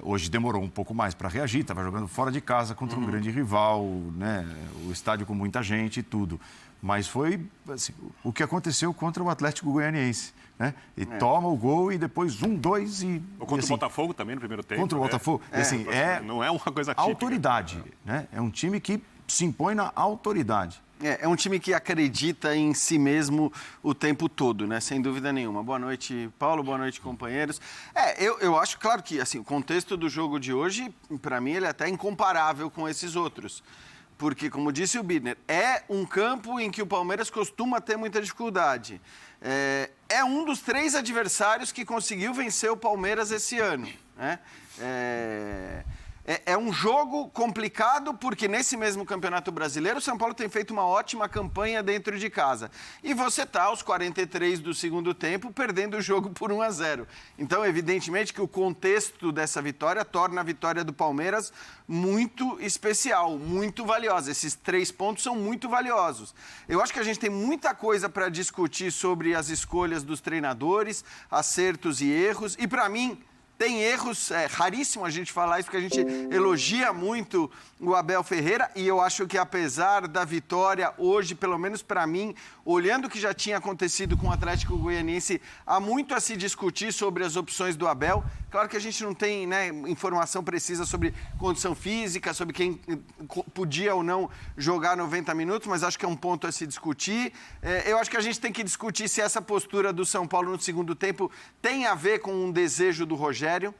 Hoje demorou um pouco mais para reagir, estava jogando fora de casa contra um grande rival, né? O estádio com muita gente e tudo. Mas foi assim, o que aconteceu contra o Atlético Goianiense, né? E toma o gol e depois 1-2 e... Ou contra assim, o Botafogo também no primeiro tempo. Contra o Botafogo. Assim, não é uma coisa típica. Autoridade, né? É um time que se impõe na autoridade. É um time que acredita em si mesmo o tempo todo, né? Sem dúvida nenhuma. Boa noite, Paulo. Boa noite, companheiros. Eu acho, claro que assim, o contexto do jogo de hoje, para mim, ele é até incomparável com esses outros. Porque, como disse o Birner, é um campo em que o Palmeiras costuma ter muita dificuldade. É um dos 3 adversários que conseguiu vencer o Palmeiras esse ano, né? É um jogo complicado porque nesse mesmo Campeonato Brasileiro o São Paulo tem feito uma ótima campanha dentro de casa. E você está aos 43 do segundo tempo perdendo o jogo por 1-0. Então, evidentemente que o contexto dessa vitória torna a vitória do Palmeiras muito especial, muito valiosa. Esses 3 pontos são muito valiosos. Eu acho que a gente tem muita coisa para discutir sobre as escolhas dos treinadores, acertos e erros. E para mim... tem erros, é raríssimo a gente falar isso, porque a gente elogia muito o Abel Ferreira e eu acho que apesar da vitória hoje, pelo menos para mim, olhando o que já tinha acontecido com o Atlético Goianiense, há muito a se discutir sobre as opções do Abel. Claro que a gente não tem, né, informação precisa sobre condição física, sobre quem podia ou não jogar 90 minutos, mas acho que é um ponto a se discutir. Eu acho que a gente tem que discutir se essa postura do São Paulo no segundo tempo tem a ver com um desejo do Rogério.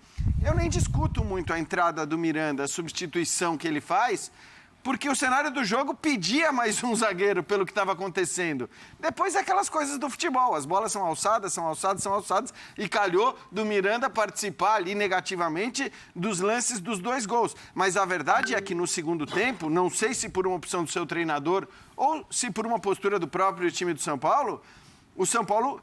Eu nem discuto muito a entrada do Miranda, a substituição que ele faz, porque o cenário do jogo pedia mais um zagueiro pelo que estava acontecendo. Depois é aquelas coisas do futebol, as bolas são alçadas, e calhou do Miranda participar ali negativamente dos lances dos 2 gols. Mas a verdade é que no segundo tempo, não sei se por uma opção do seu treinador ou se por uma postura do próprio time do São Paulo, o São Paulo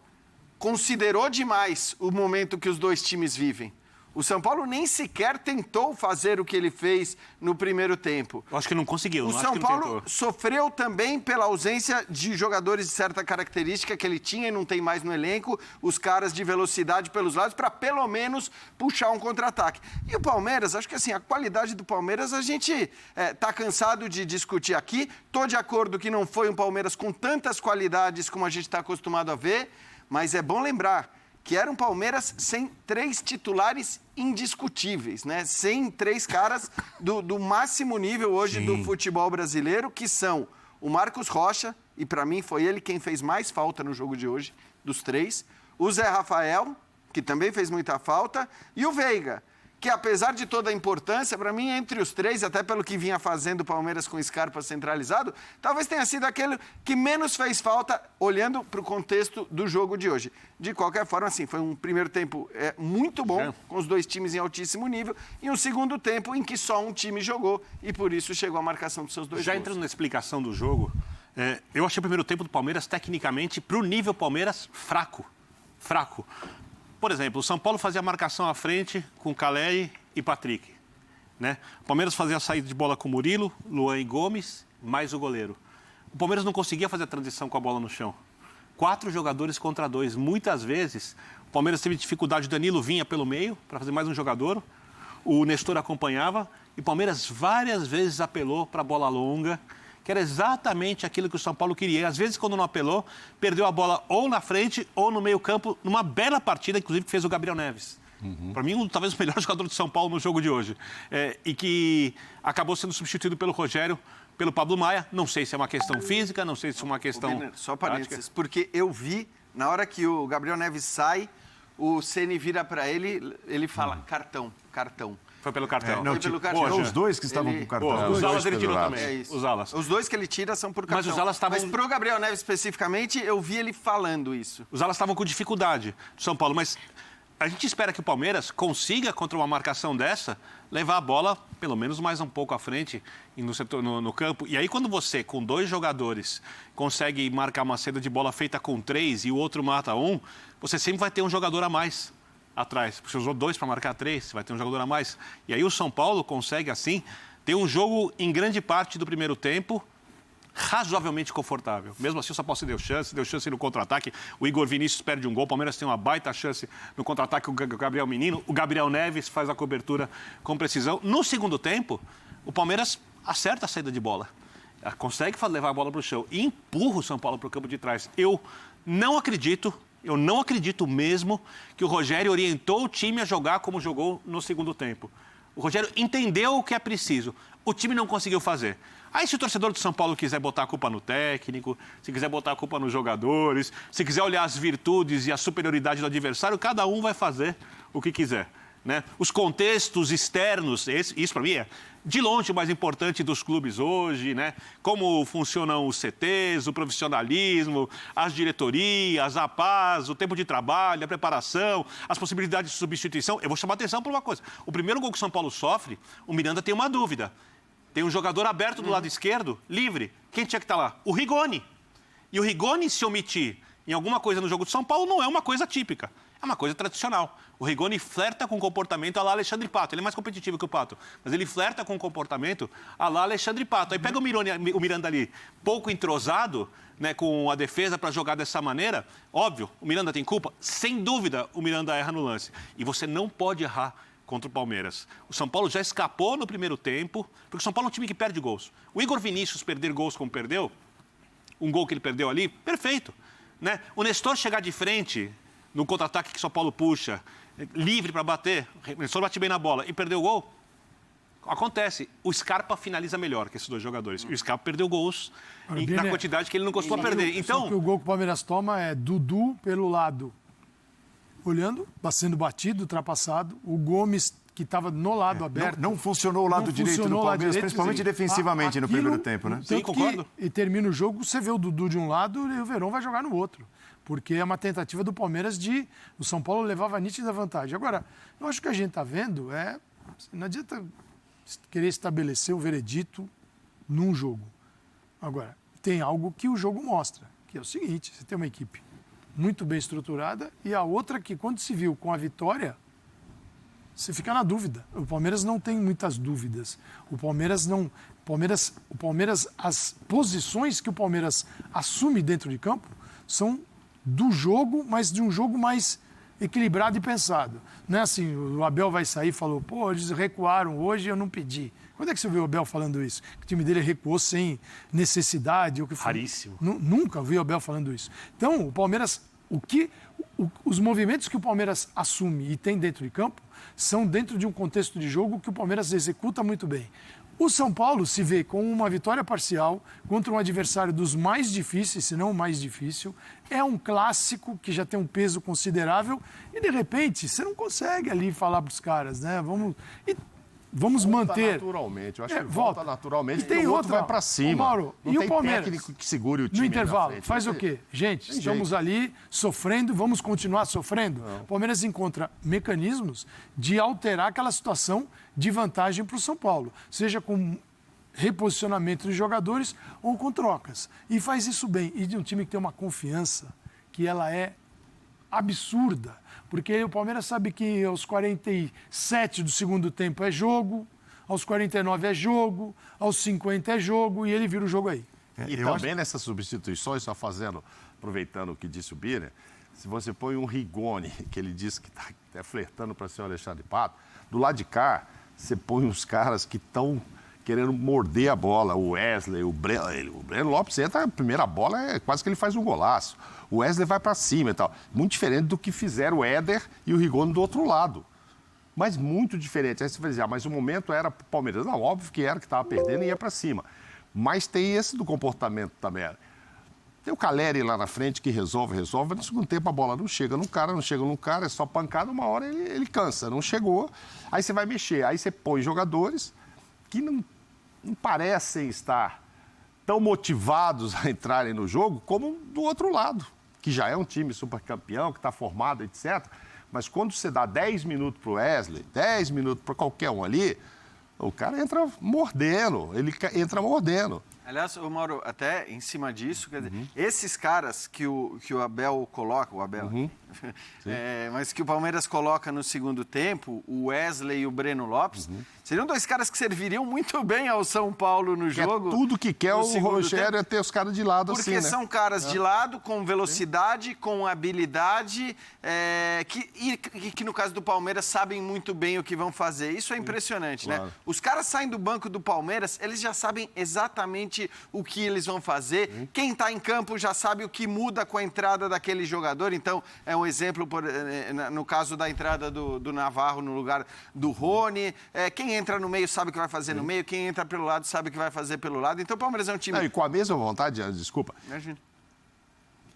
considerou demais o momento que os 2 times vivem. O São Paulo nem sequer tentou fazer o que ele fez no primeiro tempo. Eu acho que não conseguiu. O São Paulo sofreu também pela ausência de jogadores de certa característica que ele tinha e não tem mais no elenco, os caras de velocidade pelos lados, para pelo menos puxar um contra-ataque. E o Palmeiras, acho que assim, a qualidade do Palmeiras a gente está cansado de discutir aqui. Estou de acordo que não foi um Palmeiras com tantas qualidades como a gente está acostumado a ver, mas é bom lembrar que era um Palmeiras sem 3 titulares indiscutíveis, né? Sem 3 caras do máximo nível hoje do futebol brasileiro, que são o Marcos Rocha, e para mim foi ele quem fez mais falta no jogo de hoje, dos 3, o Zé Rafael, que também fez muita falta, e o Veiga, que apesar de toda a importância, para mim, entre os 3, até pelo que vinha fazendo o Palmeiras com o Scarpa centralizado, talvez tenha sido aquele que menos fez falta, olhando para o contexto do jogo de hoje. De qualquer forma, assim, foi um primeiro tempo muito bom, com os 2 times em altíssimo nível, e um segundo tempo em que só um time jogou, e por isso chegou a marcação dos seus 2 gols. Já entrando na explicação do jogo, eu achei o primeiro tempo do Palmeiras, tecnicamente, para o nível Palmeiras, fraco. Por exemplo, o São Paulo fazia a marcação à frente com Caleri e Patrick, né? O Palmeiras fazia a saída de bola com Murilo, Luan e Gomes, mais o goleiro. O Palmeiras não conseguia fazer a transição com a bola no chão. 4 jogadores contra 2. Muitas vezes, o Palmeiras teve dificuldade, o Danilo vinha pelo meio para fazer mais um jogador, o Nestor acompanhava, e o Palmeiras várias vezes apelou para a bola longa, que era exatamente aquilo que o São Paulo queria. Às vezes, quando não apelou, perdeu a bola ou na frente ou no meio-campo, numa bela partida, inclusive, que fez o Gabriel Neves. Para mim, talvez o melhor jogador de São Paulo no jogo de hoje. E que acabou sendo substituído pelo Rogério, pelo Pablo Maia. Não sei se é uma questão física, não sei se é uma questão... Só parênteses, porque eu vi, na hora que o Gabriel Neves sai, o Ceni vira para ele, ele fala cartão. Foi pelo cartão. Não, pelo cartão. Poxa, os 2 que estavam com o cartão. Os alas ele tirou também. É isso. Os alas. Os 2 que ele tira são por cartão. Mas os alas estavam... Mas pro Gabriel Neves especificamente, eu vi ele falando isso. Os alas estavam com dificuldade do São Paulo, mas a gente espera que o Palmeiras consiga, contra uma marcação dessa, levar a bola pelo menos mais um pouco à frente no campo. E aí, quando você, com 2 jogadores, consegue marcar uma saída de bola feita com 3 e o outro mata 1, você sempre vai ter um jogador a mais atrás. Você usou 2 para marcar 3, você vai ter um jogador a mais. E aí o São Paulo consegue, assim, ter um jogo em grande parte do primeiro tempo razoavelmente confortável. Mesmo assim, o São Paulo se deu chance no contra-ataque. O Igor Vinícius perde um gol, o Palmeiras tem uma baita chance no contra-ataque com o Gabriel Menino. O Gabriel Neves faz a cobertura com precisão. No segundo tempo, o Palmeiras acerta a saída de bola. Consegue levar a bola para o chão e empurra o São Paulo para o campo de trás. Eu não acredito mesmo que o Rogério orientou o time a jogar como jogou no segundo tempo. O Rogério entendeu o que é preciso. O time não conseguiu fazer. Aí, se o torcedor do São Paulo quiser botar a culpa no técnico, se quiser botar a culpa nos jogadores, se quiser olhar as virtudes e a superioridade do adversário, cada um vai fazer o que quiser, né? Os contextos externos, isso para mim é de longe o mais importante dos clubes hoje, né? Como funcionam os CTs, o profissionalismo, as diretorias, a paz, o tempo de trabalho, a preparação, as possibilidades de substituição. Eu vou chamar a atenção para uma coisa. O primeiro gol que o São Paulo sofre, o Miranda tem uma dúvida. Tem um jogador aberto do lado esquerdo, livre. Quem tinha que estar lá? O Rigoni. E o Rigoni se omitir em alguma coisa no jogo do São Paulo não é uma coisa típica. É uma coisa tradicional. O Rigoni flerta com o comportamento à lá Alexandre Pato. Ele é mais competitivo que o Pato, mas ele flerta com o comportamento à lá Alexandre Pato. Aí pega o Miranda ali, pouco entrosado, né, com a defesa para jogar dessa maneira. Óbvio, o Miranda tem culpa? Sem dúvida, o Miranda erra no lance. E você não pode errar contra o Palmeiras. O São Paulo já escapou no primeiro tempo, porque o São Paulo é um time que perde gols. O Igor Vinícius perder gols como perdeu, um gol que ele perdeu ali, perfeito, né? O Nestor chegar de frente no contra-ataque que o São Paulo puxa, livre para bater, o Nestor bate bem na bola e perdeu o gol, acontece. O Scarpa finaliza melhor que esses dois jogadores. O Scarpa perdeu gols na quantidade que ele não costuma perder. Então, só que o gol que o Palmeiras toma é Dudu pelo lado, olhando, sendo batido, ultrapassado. O Gomes, que estava no lado aberto. Não funcionou o lado direito do Palmeiras, principalmente defensivamente no primeiro tempo, né? Sim, concordo. E termina o jogo, você vê o Dudu de um lado e o Verón vai jogar no outro. Porque é uma tentativa do Palmeiras de... O São Paulo levava a nítida vantagem. Agora, eu acho que a gente está vendo não adianta querer estabelecer um veredito num jogo. Agora, tem algo que o jogo mostra, que é o seguinte, você tem uma equipe muito bem estruturada e a outra que, quando se viu com a vitória, você fica na dúvida. O Palmeiras não tem muitas dúvidas. O Palmeiras, as posições que o Palmeiras assume dentro de campo são do jogo, mas de um jogo mais equilibrado e pensado. Não é assim, o Abel vai sair e falou, pô, eles recuaram hoje, eu não pedi. Quando é que você viu o Abel falando isso? Que o time dele recuou sem necessidade? Ou que foi... Raríssimo. Nunca vi o Abel falando isso. Então, o Palmeiras, os movimentos que o Palmeiras assume e tem dentro de campo são dentro de um contexto de jogo que o Palmeiras executa muito bem. O São Paulo se vê com uma vitória parcial contra um adversário dos mais difíceis, se não o mais difícil. É um clássico que já tem um peso considerável e, de repente, você não consegue ali falar para os caras, né? Vamos manter. Naturalmente, eu acho que volta naturalmente, porque o outro vai para cima. Mauro, não e tem o Palmeiras? Técnico que segure o time no intervalo, frente, faz o quê? Gente, estamos ali sofrendo, vamos continuar sofrendo? Não. O Palmeiras encontra mecanismos de alterar aquela situação de vantagem para o São Paulo, seja com reposicionamento de jogadores ou com trocas. E faz isso bem. E de um time que tem uma confiança que ela é absurda. Porque o Palmeiras sabe que aos 47 do segundo tempo é jogo, aos 49 é jogo, aos 50 é jogo e ele vira o jogo aí. E também nessas substituições, só aproveitando o que disse o Birner, se você põe um Rigoni, que ele disse que está flertando para ser o Alexandre Pato, do lado de cá, você põe uns caras que estão querendo morder a bola, o Wesley, o Breno Lopes entra, a primeira bola é quase que ele faz um golaço. O Wesley vai para cima e tal. Muito diferente do que fizeram o Éder e o Rigoni do outro lado. Mas muito diferente. Aí você vai dizer, mas o momento era para o Palmeiras. Não, óbvio que era, que estava perdendo e ia para cima. Mas tem esse do comportamento também. Tem o Caleri lá na frente que resolve. No segundo tempo a bola não chega no cara, é só pancada, uma hora ele cansa. Não chegou, aí você vai mexer. Aí você põe jogadores que não parecem estar tão motivados a entrarem no jogo como do outro lado, que já é um time supercampeão, que está formado, etc. Mas quando você dá 10 minutos para o Wesley, 10 minutos para qualquer um ali, o cara entra mordendo, Aliás, o Mauro, até em cima disso, quer dizer, esses caras que o Abel coloca, mas que o Palmeiras coloca no segundo tempo, o Wesley e o Breno Lopes, seriam 2 caras que serviriam muito bem ao São Paulo no jogo. É tudo que quer o Rogério é ter os caras de lado porque assim, né? são caras de lado, com velocidade, com habilidade, que no caso do Palmeiras sabem muito bem o que vão fazer. Isso é impressionante, né? Os caras saem do banco do Palmeiras, eles já sabem exatamente o que eles vão fazer. Quem está em campo já sabe o que muda com a entrada daquele jogador. Então, é um exemplo, no caso da entrada do Navarro no lugar do Rony. Quem entra no meio sabe o que vai fazer no meio. Quem entra pelo lado sabe o que vai fazer pelo lado. Então, o Palmeiras é um time... Não, e com a mesma vontade, desculpa, Imagina.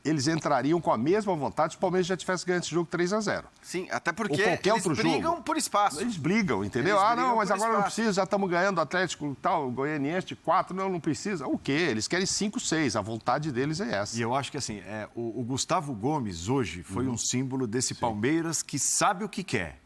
eles entrariam com a mesma vontade se o Palmeiras já tivesse ganho esse jogo 3-0. Sim, até porque Ou qualquer eles outro brigam jogo. por espaço. Eles brigam, entendeu? Eles brigam Não, mas por agora não espaço. precisa, já estamos ganhando o Atlético e tal, o Goianiense de 4, não precisa. O quê? Eles querem 5, 6, a vontade deles é essa. E eu acho que assim, o Gustavo Gomes hoje foi um símbolo desse Palmeiras que sabe o que quer.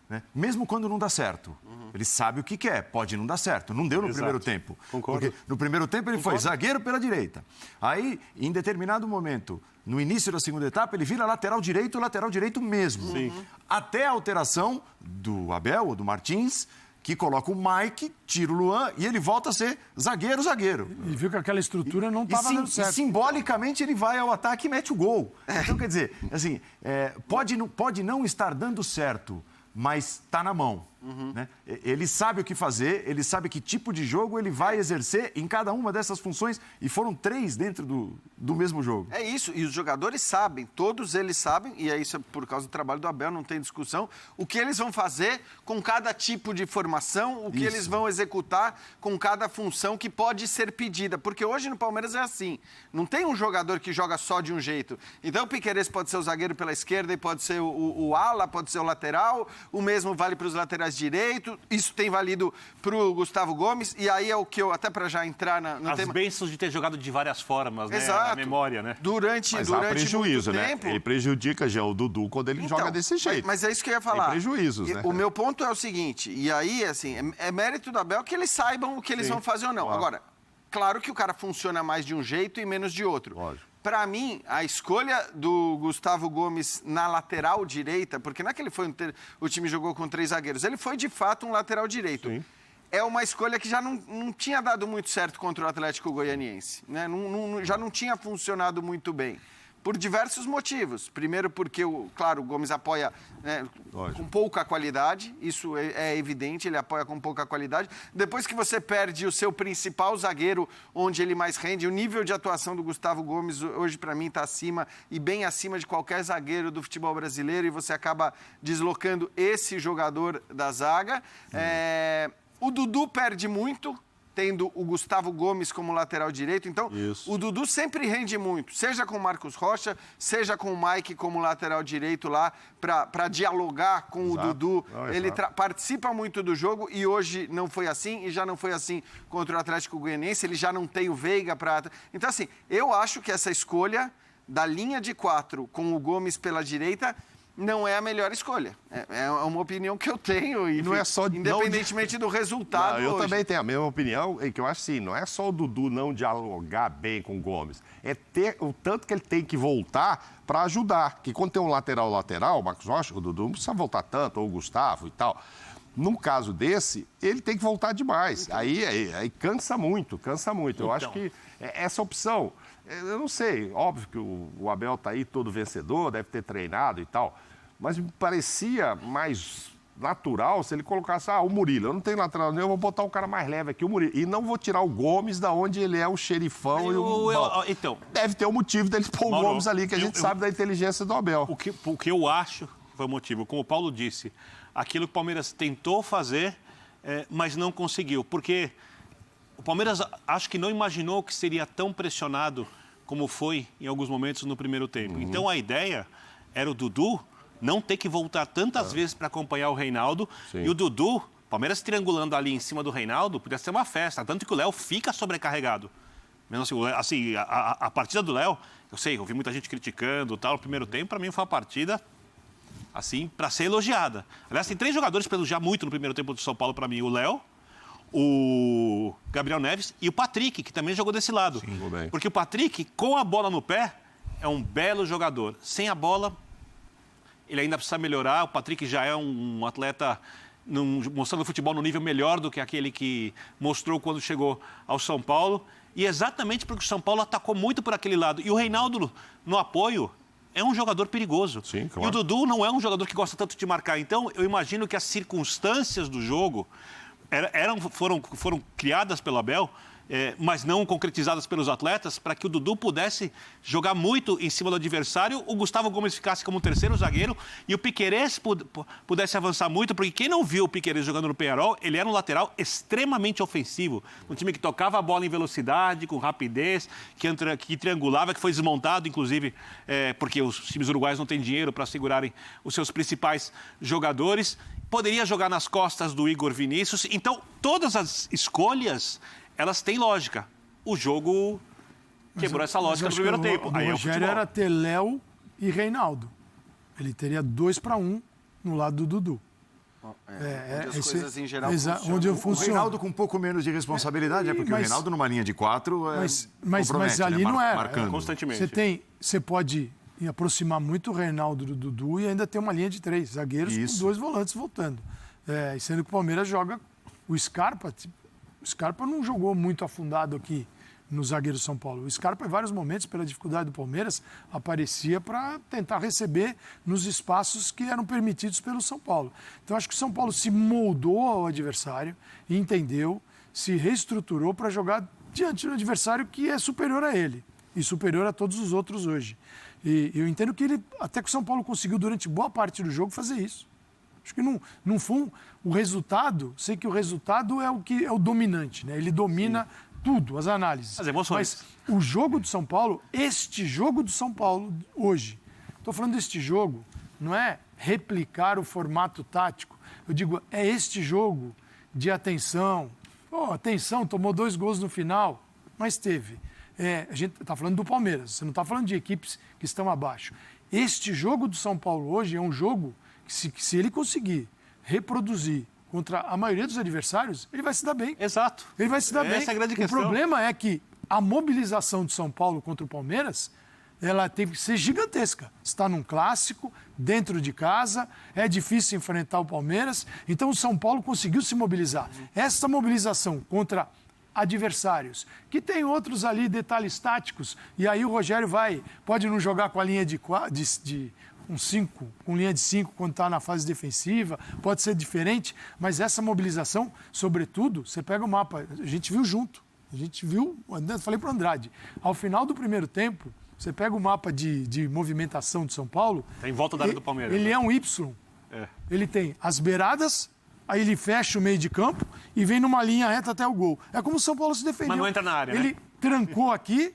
Né? Mesmo quando não dá certo. Ele sabe o que quer, pode não dar certo. Não deu no primeiro tempo. Concordo. Porque no primeiro tempo ele foi zagueiro pela direita. Aí, em determinado momento, no início da segunda etapa, ele vira lateral direito mesmo. Sim. Até a alteração do Abel ou do Martins, que coloca o Mike, tira o Luan e ele volta a ser zagueiro. E viu que aquela estrutura não estava dando E certo. simbolicamente ele vai ao ataque e mete o gol. Então, quer dizer, assim, pode não estar dando certo, mas está na mão. Né? Ele sabe o que fazer, ele sabe que tipo de jogo ele vai exercer em cada uma dessas funções, e foram 3 dentro do mesmo jogo. É isso, e os jogadores sabem, todos eles sabem, e é isso por causa do trabalho do Abel, não tem discussão, o que eles vão fazer com cada tipo de formação, o que eles vão executar com cada função que pode ser pedida. Porque hoje no Palmeiras é assim, não tem um jogador que joga só de um jeito. Então o Piquerez pode ser o zagueiro pela esquerda e pode ser o ala, pode ser o lateral, o mesmo vale para os laterais direito, isso tem valido para o Gustavo Gomes, e aí é o que eu, até para já entrar no As tema... bênçãos de ter jogado de várias formas, né? Exato. A memória, né? Mas há prejuízo, muito né? tempo... Ele prejudica já o Dudu quando ele joga desse jeito. Mas é isso que eu ia falar. Tem prejuízos, né? O meu ponto é o seguinte, e aí, assim, é mérito do Abel que eles saibam o que eles vão fazer ou não. Claro. Agora, claro que o cara funciona mais de um jeito e menos de outro. Lógico. Para mim, a escolha do Gustavo Gomes na lateral direita, porque não é que ele foi o time jogou com 3 zagueiros, ele foi de fato um lateral direito. Sim. É uma escolha que já não tinha dado muito certo contra o Atlético Goianiense. Né? Já não tinha funcionado muito bem. Por diversos motivos. Primeiro porque, claro, o Gomes apoia, né, com pouca qualidade, isso é evidente, ele apoia com pouca qualidade. Depois que você perde o seu principal zagueiro, onde ele mais rende, o nível de atuação do Gustavo Gomes hoje, para mim, está acima e bem acima de qualquer zagueiro do futebol brasileiro, e você acaba deslocando esse jogador da zaga. O Dudu perde muito, tendo o Gustavo Gomes como lateral direito. Então, o Dudu sempre rende muito, seja com o Marcos Rocha, seja com o Mike como lateral direito lá, para dialogar com o Dudu. Ele participa muito do jogo, e hoje não foi assim, e já não foi assim contra o Atlético Goianiense, ele já não tem o Veiga para... Então, assim, eu acho que essa escolha da linha de 4 com o Gomes pela direita não é a melhor escolha. É uma opinião que eu tenho, e não é só independentemente do resultado. Eu também tenho a mesma opinião, que eu acho assim, não é só o Dudu não dialogar bem com o Gomes, é ter o tanto que ele tem que voltar para ajudar. Que quando tem um lateral, o Marcos Rocha, o Dudu não precisa voltar tanto, ou o Gustavo e tal. Num caso desse, ele tem que voltar demais. Aí cansa muito. Eu acho que essa opção, eu não sei, óbvio que o Abel está aí todo vencedor, deve ter treinado e tal, mas me parecia mais natural se ele colocasse, o Murilo, eu não tenho lateral nenhum, eu vou botar um cara mais leve aqui, o Murilo, e não vou tirar o Gomes da onde ele é o xerifão Então, deve ter um motivo dele pôr o Gomes ali, que a gente sabe da inteligência do Abel. O que eu acho foi o motivo, como o Paulo disse, aquilo que o Palmeiras tentou fazer, mas não conseguiu, porque o Palmeiras acho que não imaginou que seria tão pressionado como foi em alguns momentos no primeiro tempo. Então a ideia era o Dudu não ter que voltar tantas vezes para acompanhar o Reinaldo. Sim. E o Dudu, Palmeiras triangulando ali em cima do Reinaldo, podia ser uma festa. Tanto que o Léo fica sobrecarregado. Mesmo assim, a partida do Léo, eu sei, eu vi muita gente criticando, tal, no primeiro tempo, para mim foi uma partida assim, para ser elogiada. Aliás, tem 3 jogadores para elogiar muito no primeiro tempo do São Paulo para mim. O Léo, o Gabriel Neves e o Patrick, que também jogou desse lado. Sim, jogou bem. Porque o Patrick, com a bola no pé, é um belo jogador. Sem a bola, ele ainda precisa melhorar. O Patrick já é um atleta mostrando futebol no nível melhor do que aquele que mostrou quando chegou ao São Paulo. E exatamente porque o São Paulo atacou muito por aquele lado. E o Reinaldo, no apoio, é um jogador perigoso. Sim, claro. E o Dudu não é um jogador que gosta tanto de marcar. Então, eu imagino que as circunstâncias do jogo foram criadas pelo Abel, mas não concretizadas pelos atletas, para que o Dudu pudesse jogar muito em cima do adversário, o Gustavo Gomes ficasse como terceiro zagueiro e o Piquerez pudesse avançar muito, porque quem não viu o Piquerez jogando no Peñarol, ele era um lateral extremamente ofensivo, um time que tocava a bola em velocidade, com rapidez, que triangulava, que foi desmontado, inclusive, porque os times uruguaios não têm dinheiro para segurarem os seus principais jogadores. Poderia jogar nas costas do Igor Vinícius. Então, todas as escolhas, elas têm lógica. O jogo quebrou essa lógica no primeiro tempo. O Rogério era ter Léo e Reinaldo. Ele teria 2-1 no lado do Dudu. Onde as coisas em geral onde O funciona. Reinaldo com um pouco menos de responsabilidade, porque o Reinaldo numa linha de 4 mas ali não era. marcando. Constantemente. Você pode aproximar muito o Reinaldo do Dudu e ainda ter uma linha de 3 zagueiros com 2 volantes voltando. Sendo que o Palmeiras joga o Scarpa. O Scarpa não jogou muito afundado aqui no zagueiro São Paulo. O Scarpa, em vários momentos, pela dificuldade do Palmeiras, aparecia para tentar receber nos espaços que eram permitidos pelo São Paulo. Então, acho que o São Paulo se moldou ao adversário, entendeu, se reestruturou para jogar diante do adversário que é superior a ele e superior a todos os outros hoje. E eu entendo que até que o São Paulo conseguiu, durante boa parte do jogo, fazer isso. Acho que não foi o resultado, sei que o resultado é o dominante, né? Ele domina tudo, as análises. As emoções. Mas o jogo do São Paulo, este jogo do São Paulo hoje, estou falando deste jogo, não é replicar o formato tático. Eu digo, é este jogo de atenção. Atenção, tomou 2 gols no final, mas teve. A gente está falando do Palmeiras, você não está falando de equipes que estão abaixo. Este jogo do São Paulo hoje é um jogo que, se ele conseguir reproduzir contra a maioria dos adversários, ele vai se dar bem. Exato. Ele vai se dar bem. Essa é a grande questão. O problema é que a mobilização de São Paulo contra o Palmeiras, ela tem que ser gigantesca. Está num clássico, dentro de casa, é difícil enfrentar o Palmeiras. Então o São Paulo conseguiu se mobilizar. Essa mobilização contra adversários, que tem outros ali, detalhes táticos, e aí o Rogério pode não jogar com a linha de 5, com linha de 5 quando está na fase defensiva, pode ser diferente, mas essa mobilização, sobretudo, você pega o mapa, a gente viu junto, falei para o Andrade, ao final do primeiro tempo, você pega o mapa de movimentação de São Paulo... Está em volta da área do Palmeiras. Ele é um Y, ele tem as beiradas, aí ele fecha o meio de campo e vem numa linha reta até o gol. É como o São Paulo se defendeu. Mas não entra na área, Ele trancou aqui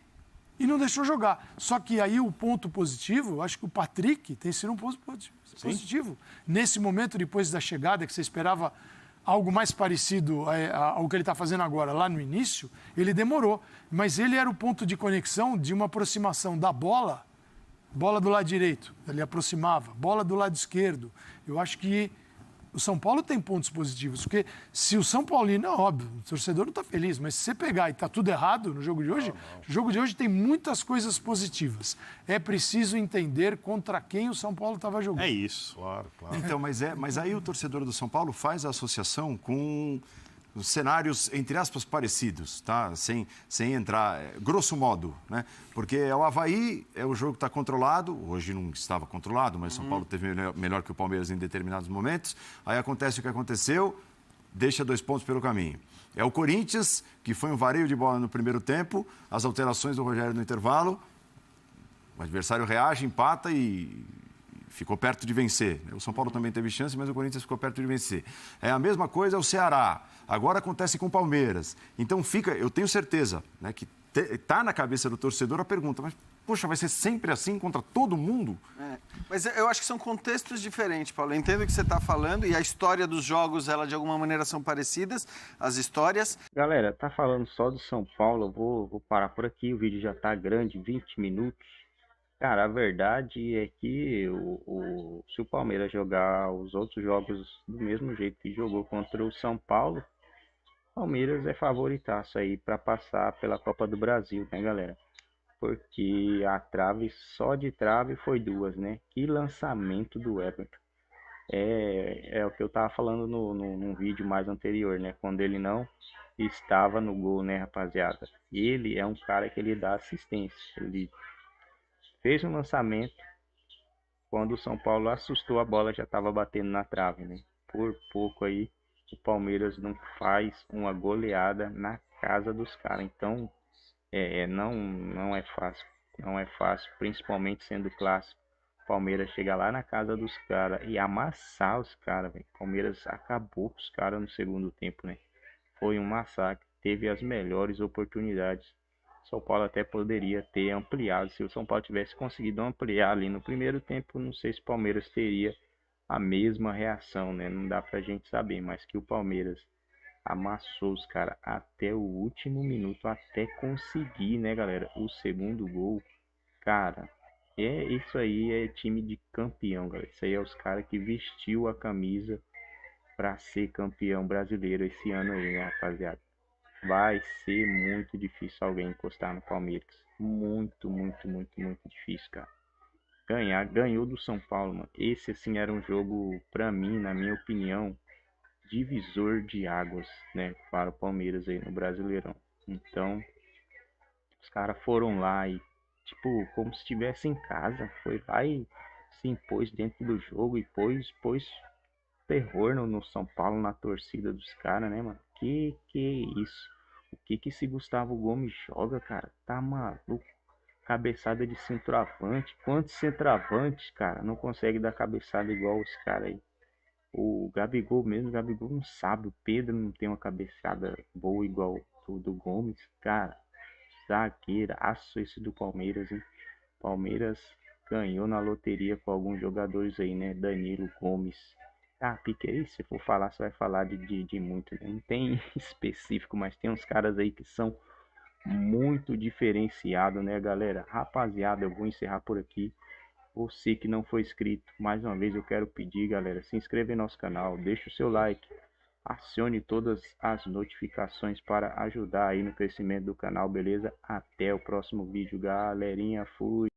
e não deixou jogar. Só que aí o ponto positivo, eu acho que o Patrick tem sido um ponto positivo. Nesse momento, depois da chegada, que você esperava algo mais parecido ao que ele está fazendo agora, lá no início, ele demorou. Mas ele era o ponto de conexão de uma aproximação da bola do lado direito, ele aproximava, bola do lado esquerdo. Eu acho que o São Paulo tem pontos positivos, porque se o São Paulino, óbvio, o torcedor não está feliz, mas se você pegar e está tudo errado no jogo de hoje, o jogo de hoje tem muitas coisas positivas. É preciso entender contra quem o São Paulo estava jogando. É isso. Claro. Então, mas aí o torcedor do São Paulo faz a associação com cenários, entre aspas, parecidos, tá? Sem entrar, grosso modo, né? Porque o Avaí é o jogo que está controlado, hoje não estava controlado, mas o São Paulo teve melhor que o Palmeiras em determinados momentos. Aí acontece o que aconteceu, deixa 2 pontos pelo caminho. É o Corinthians, que foi um vareio de bola no primeiro tempo, as alterações do Rogério no intervalo, o adversário reage, empata e ficou perto de vencer. O São Paulo também teve chance, mas o Corinthians ficou perto de vencer. É a mesma coisa o Ceará. Agora acontece com o Palmeiras. Então eu tenho certeza, né, que está na cabeça do torcedor a pergunta, mas, poxa, vai ser sempre assim contra todo mundo? Mas eu acho que são contextos diferentes, Paulo. Eu entendo o que você está falando e a história dos jogos, ela de alguma maneira são parecidas, as histórias. Galera, tá falando só do São Paulo, eu vou parar por aqui, o vídeo já tá grande, 20 minutos. Cara, a verdade é que se o Palmeiras jogar os outros jogos do mesmo jeito que jogou contra o São Paulo, Palmeiras é favoritaço aí para passar pela Copa do Brasil, né, galera? Porque a trave, só de trave foi duas, né? Que lançamento do Everton. É o que eu tava falando num vídeo mais anterior, né? Quando ele não estava no gol, né, rapaziada? Ele é um cara que ele dá assistência. Ele fez um lançamento, quando o São Paulo assustou, a bola já estava batendo na trave, né? Por pouco aí, o Palmeiras não faz uma goleada na casa dos caras. Então, não é fácil. Não é fácil, principalmente sendo clássico. Palmeiras chega lá na casa dos caras e amassar os caras, velho. Palmeiras acabou com os caras no segundo tempo, né? Foi um massacre. Teve as melhores oportunidades. São Paulo até poderia ter ampliado. Se o São Paulo tivesse conseguido ampliar ali no primeiro tempo, não sei se o Palmeiras teria a mesma reação, né? Não dá pra gente saber, mas que o Palmeiras amassou os caras até o último minuto, até conseguir, né, galera, o segundo gol. Cara, isso aí é time de campeão, galera. Isso aí é os caras que vestiu a camisa pra ser campeão brasileiro esse ano aí, né, rapaziada? Vai ser muito difícil alguém encostar no Palmeiras. Muito, muito, muito, muito difícil, cara. Ganhou do São Paulo, mano. Esse, assim, era um jogo, pra mim, na minha opinião, divisor de águas, né, para o Palmeiras aí no Brasileirão. Então, os caras foram lá e, tipo, como se estivesse em casa, foi lá e se impôs dentro do jogo e pôs terror no São Paulo, na torcida dos caras, né, mano? Que é isso? O que esse Gustavo Gomes joga, cara? Tá maluco? Cabeçada de centroavante. Quantos centroavantes, cara, não consegue dar cabeçada igual os caras aí? O Gabigol mesmo, o Gabigol não sabe. O Pedro não tem uma cabeçada boa igual o do Gomes. Cara, zagueiraço esse do Palmeiras, hein? Palmeiras ganhou na loteria com alguns jogadores aí, né? Danilo, Gomes. Ah, Pique aí, se for falar, você vai falar de muito, né? Não tem específico, mas tem uns caras aí que são muito diferenciados, né, galera? Rapaziada, eu vou encerrar por aqui. Você que não foi inscrito, mais uma vez eu quero pedir, galera, se inscreva em nosso canal, deixa o seu like, acione todas as notificações para ajudar aí no crescimento do canal, beleza? Até o próximo vídeo, galerinha. Fui!